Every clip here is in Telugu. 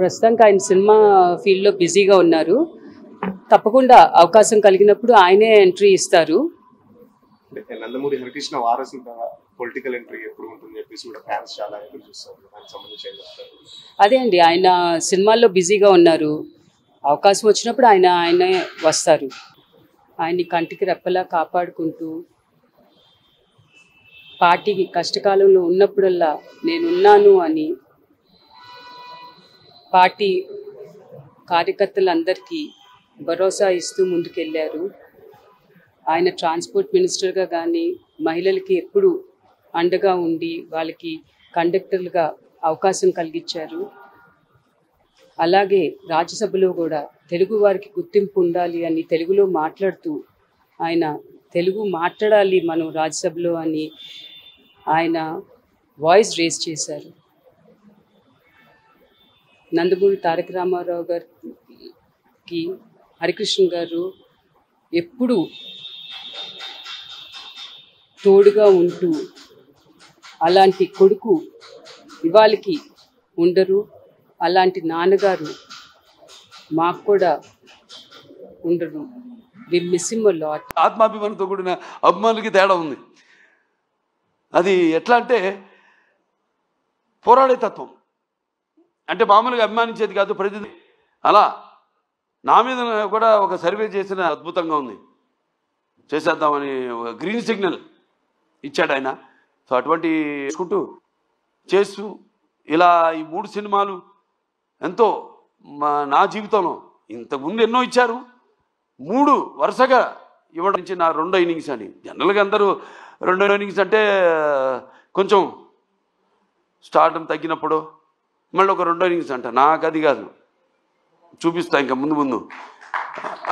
ప్రస్తుతానికి ఆయన సినిమా ఫీల్డ్లో బిజీగా ఉన్నారు. తప్పకుండా అవకాశం కలిగినప్పుడు ఆయనే ఎంట్రీ ఇస్తారు. నందమూరి హరికృష్ణ వారసుగా పొలిటికల్ ఎంట్రీ ఎప్పుడు ఉంటుందని చెప్పేసి కూడా ఫ్యాన్స్ చాలా ఎదురు చూస్తారు. దానికి సంబంధించి ఏం చెప్తారు? అదే అండి, ఆయన సినిమాల్లో బిజీగా ఉన్నారు. అవకాశం వచ్చినప్పుడు ఆయనే వస్తారు. ఆయన్ని కంటికి రెప్పలా కాపాడుకుంటూ పార్టీకి కష్టకాలంలో ఉన్నప్పుడల్లా నేనున్నాను అని పార్టీ కార్యకర్తలందరికీ భరోసా ఇస్తూ ముందుకెళ్ళారు. ఆయన ట్రాన్స్పోర్ట్ మినిస్టర్గా కానీ మహిళలకి ఎప్పుడు అండగా ఉండి వాళ్ళకి కండక్టర్లుగా అవకాశం కలిగించారు. అలాగే రాజ్యసభలో కూడా తెలుగు వారికి గుర్తింపు ఉండాలి అని తెలుగులో మాట్లాడుతూ ఆయన తెలుగు మాట్లాడాలి మనం రాజ్యసభలో అని ఆయన వాయిస్ రేస్ చేశారు. నందమూరి తారక రామారావు గారికి హరికృష్ణ గారు ఎప్పుడు తోడుగా ఉంటూ అలాంటి కొడుకు ఇవాళకి ఉండరు, అలాంటి నాన్నగారు మాకు కూడా ఉండరు. We miss him a lot. ఆత్మాభిమానంతో కూడిన అభిమానులకి తేడా ఉంది. అది ఎట్లా అంటే పోరాడే తత్వం, అంటే మామూలుగా అభిమానించేది కాదు ప్రతిదీ. అలా నా మీద కూడా ఒక సర్వే చేసిన అద్భుతంగా ఉంది, చేసేద్దామని గ్రీన్ సిగ్నల్ ఇచ్చాడు ఆయన. సో అటువంటి చేసుకుంటూ చేస్తూ ఇలా ఈ 3 సినిమాలు ఎంతో నా జీవితంలో ఇంతకుముందు ఎన్నో ఇచ్చారు, 3 వరుసగా ఇవ్వడం నుంచి నా 2వ ఇన్నింగ్స్ అని. జనరల్గా అందరూ 2వ ఇన్నింగ్స్ అంటే కొంచెం స్టార్టం తగ్గినప్పుడు మళ్ళీ ఒక 2వ ఇన్నింగ్స్ అంట. నాకు అది కాదు, చూపిస్తా ఇంకా ముందు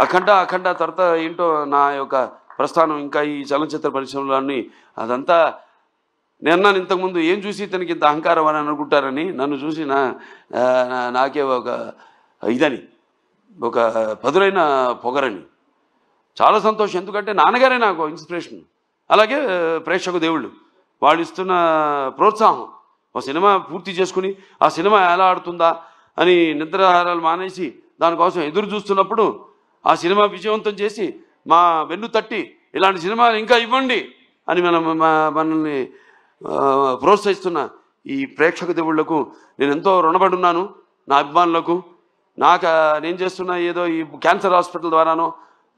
అఖండ తర్వాత ఏంటో నా యొక్క ప్రస్థానం ఇంకా ఈ చలనచిత్ర పరిశ్రమలో అన్నీ అదంతా. నేను ఇంతకుముందు ఏం చూసి ఇతనికి ఇంత అహంకారం అని అనుకుంటారని, నన్ను చూసి నాకే ఒక ఇదని ఒక పదులైన పొగరని. చాలా సంతోషం, ఎందుకంటే నాన్నగారే నాకు ఇన్స్పిరేషన్. అలాగే ప్రేక్షక దేవుళ్ళు వాళ్ళు ఇస్తున్న ప్రోత్సాహం. ఒక సినిమా పూర్తి చేసుకుని ఆ సినిమా ఎలా ఆడుతుందా అని నిద్రాహారాలు మానేసి దానికోసం ఎదురు చూస్తున్నప్పుడు ఆ సినిమా విజయవంతం చేసి మా వెన్ను తట్టి ఇలాంటి సినిమాలు ఇంకా ఇవ్వండి అని మనల్ని ప్రోత్సహిస్తున్న ఈ ప్రేక్షక దేవుళ్లకు నేను ఎంతో రుణపడి ఉన్నాను. నా అభిమానులకు, నేను చేస్తున్న ఏదో ఈ క్యాన్సర్ హాస్పిటల్ ద్వారానో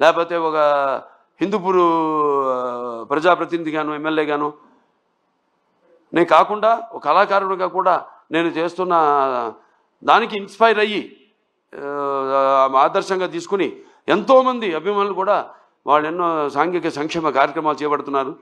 లేకపోతే ఒక హిందూపూర్ ప్రజాప్రతినిధిగాను ఎమ్మెల్యేగాను నేను కాకుండా ఒక కళాకారుడిగా కూడా నేను చేస్తున్న దానికి ఇన్స్పైర్ అయ్యి ఆదర్శంగా తీసుకుని ఎంతోమంది అభిమానులు కూడా వాళ్ళు ఎన్నో సాంఘిక సంక్షేమ కార్యక్రమాలు చేపడుతున్నారు.